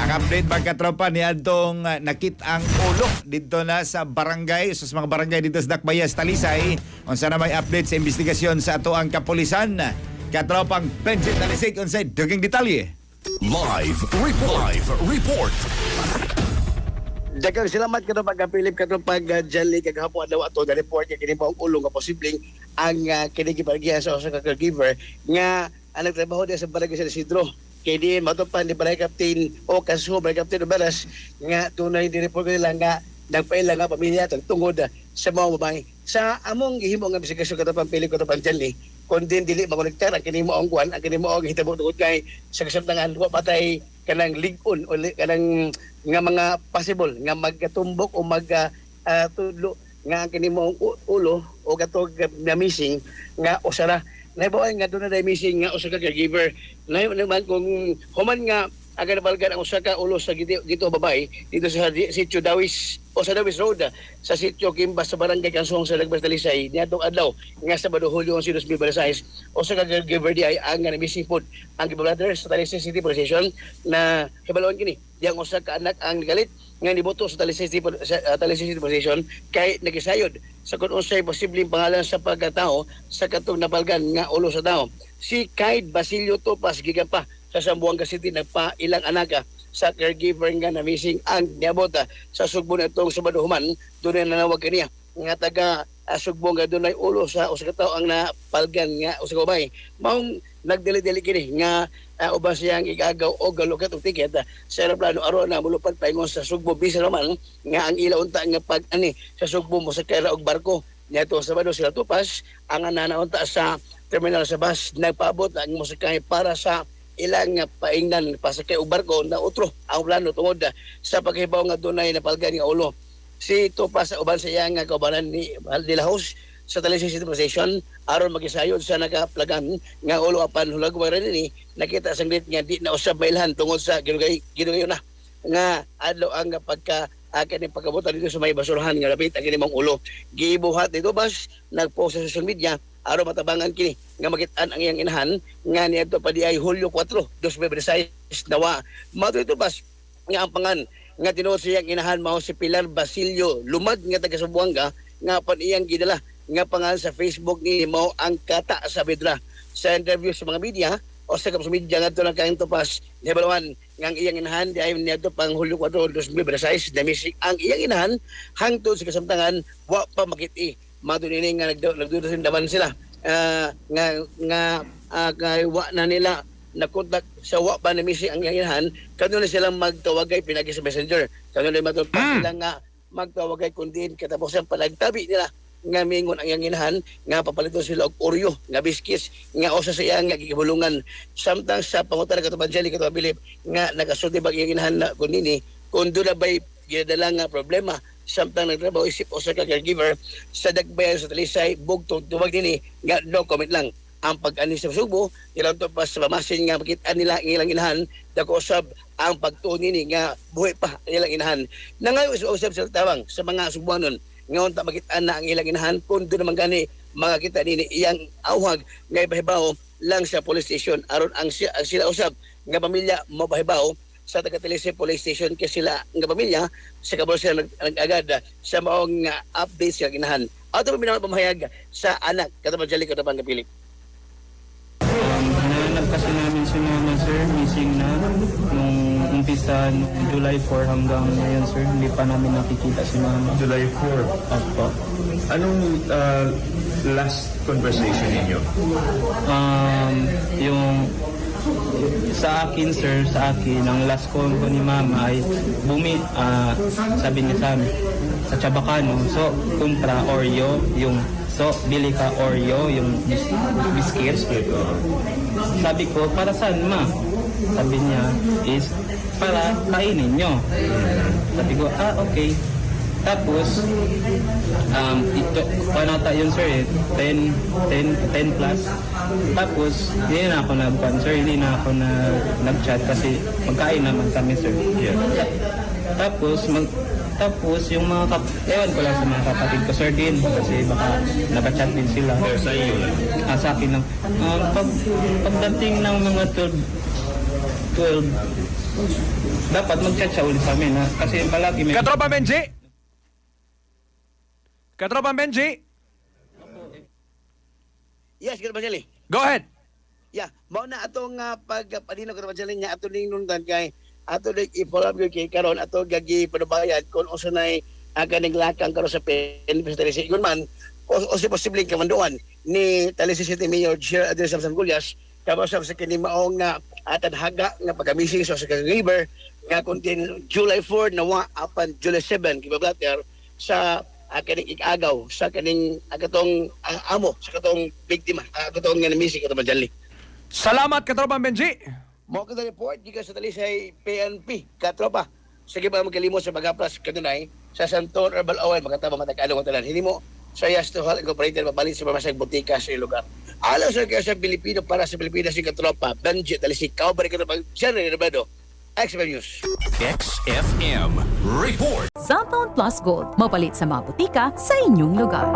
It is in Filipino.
Ang update mga katropa ni Adtong nakit ang ulo dito na sa barangay, sa mga barangay dito sa Dakbayas, Talisay. Unsa na may update sa investigasyon sa ato ang kapulisan. Katropang Benjit Talisay unsay dugang detalye. Live report. Dagang salamat ka na pagkapilip ka na pag-jali kagahapon daw ato na report kaya kini pa ang ulo nga posibleng ang kinikibargiya sa usa ka caregiver nga ang nagtrabaho diya sa barangay San Isidro. Kaya di matupan ni Barangay Captain o kaso Barangay Captain Ubaras nga tunay di report nila nga nagpaila nga pamilya tungod sa mga babae. Sa among gihimo nga investigasyon ka na pagpilip ka na pag-jali kung din dili makonektar ang kini mo ang kuan ang kini mo ang hitabo tungod kay sa kasamtangan wa patay kanang ligon o kanang nga mga possible nga magkatumbok o tudlo nga kini mo ulo o katog na missing nga usara nahibawan nga doon na missing nga usa ka caregiver naman kung human nga aga nabalgan ang usa ka ulo sa gito babae dito sa sitio Dawis o sa Dawis Road sa sitio Kimbas sa barangay Kansong sa Dakbayas Talisay niadtong adlaw nga Sabado Hulyo 11, 2026 o sa caregiver di ay ang missing food ang gibrother sa Talisay City Police Station na hibalon kini diyang usa ka anak ang galit nga niboto sa Talisay City Police Station kay nagisayod sa kung unsay posibleng pangalan sa pagkatao sa katong nabalgan nga ulo sa tao si Kaid Basilio Topas gikan pa sa Zamboanga City nagpailang anak sa caregiver nga na missing ang niabot sa Sugbo na itong Sabado human doon na nanawag kaniya nga taga Sugbo nga doon ay ulo sa usa ka tawo ang napalgan nga usa ka babae maong nagdili-dili kini nga uban siyang igagaw o galukat og tiket sa aeroplano aron na mulupad paingon sa Sugbo bisan naman nga ang ila unta nga pag-ani sa Sugbo mosakay og barko niadto sa Sabado sila tupas ang nanaunta sa terminal sa bus nagpaabot ang mosakay para sa ilang paingnan pasakay og barko na utro ang plano tungod sa paghibaw nga dunay napalgan nga ulo. Si Topas uban sa iya nga kaubanan ni Valdilahos sa Talisay City Police Station aron magisayod sa nakaplagan nga ulo apan hulagway rin ni nakita sang lit nga di na usab mailhan tungod sa ginugayon na nga adlaw ang pagka akin yung pagkabutan dito sa may basurahan nga lapit ang inimang ulo. Gibuhat dito bas nagpost sa social media aron matabangan kini nga makit-an ang iyang inahan nga niadto pa di ay Hulyo 4, 2026 nawa. Mato ito bas nga ang pangan nga tinuod sa iyang inahan mao si Pilar Basilio Lumad nga taga Zamboanga nga pan iyang gidala nga pangalan sa Facebook ni mao ang Kata Saavedra. Sa interview sa mga media o sa kapos media nga ito ng kain Topas nabalawan nga ang iyang inahan di ay niadto pang Hulyo 4, 2026 na missing ang iyang inahan hangtod sa kasamtangan wa pa makit-i. Matulini nga nagdudasin daman sila wa na nila nakontak sa wa pa na missing ang inahan kanunay silang magtawagay pinagi sa messenger kanunay matulpa sila nga magtawagay kundi katapusan panagtabi nila nga mingon ang iyang inahan nga papaliton sila og oryo nga biskis nga usa sa iya nga gigibulungan samtang sa pangutan ng katubanjali katabilib nga nagasulti bag iyang inahan na kundi kung doon na ba'y ginadala nga problema samtang nagtrabaho isip o sa caregiver sa Dakbayas sa Talisay bugtong tuwag din nga no comment lang ang pag-ani sa Sugbo ilang to pa sa pamasin nga makita nila ang ilang inahan dako usab ang pagtuon nini nga buhay pa ang ilang inahan nangayo usab sa tawang sa mga Sugbuanon nga unta makita na ang ilang inahan kun doon naman gani makakita nini iyang awhag nga ibahibaw lang sa police station aron ang sila usab nga pamilya mabahibaw sa taga-Talisay Police Station kay sila nga pamilya sa kabalo sila nag-agad sa maong update sa ginahan. Ato pa pinamahayag sa anak katabanjali katabang kapilip. Nanap kasi namin si mama sir, missing na nung umpisa July 4 hanggang ngayon sir, hindi pa namin nakikita si mama. July 4. Opo. Anong last conversation ninyo? Yung sa akin sir, ang last call ko ni mama ay sabi niya sa amin, sa Chabacano, so kontra Oreo, bili ka Oreo, yung biscuit. Sabi ko, para saan ma? Sabi niya, is para kainin nyo. Sabi ko, okay. Tapos, ito, panata yun sir, 10 plus. Tapos, hindi na ako nag-answer, hindi na ako nag-chat kasi magkain naman kami sir. Yeah. Tapos, yung mga ewan ko lang sa mga kapatid ko sir din, kasi baka nag-chat din sila. Pero sa iyo lang? Sa akin lang. Pagdating ng mga 12, dapat mag-chat siya ulit sa amin. Kasi palagi may... Katropa Benji! Katropa Benji! Yes, Katropa Jelly. Go ahead! Yeah, mao na atong pagpadino Katropa Jelly niya ato ning nundan kay ato ning i-follow up gyud kay karon ato gagi panubayan kung usa nay kaning lakang karon sa PNP sa Talisi. Yun man, o si posibleng kamanduan ni Talisi City Mayor Chair Adrian Samson Gullas kabasab sa kini maong tadhaga nga pagamising sa River nga kuntin July 4 nawa apan July 7 kibablater sa kaning ikagaw sa kaning katong amo sa katong biktima katong nga missing Katropa Jelly. Salamat, Katropa Benji! Mo ka report gikan sa Talisay PNP Katropa. Sige ba magkalimot sa Bagaplas kanunay sa Santon Herbal Oil makataba matag-ano ang tanan. Hindi mo sa Yastohal Incorporated mabalit sa masang butika sa lugar. Alam sa kaya sa Pilipino para sa Pilipinas si Katropa. Benji Talisay kao balik ka pag Jerry Rebado. XFM News. XFM Report. Cellphone Plus Gold, mapalit sa mga butika sa inyong lugar.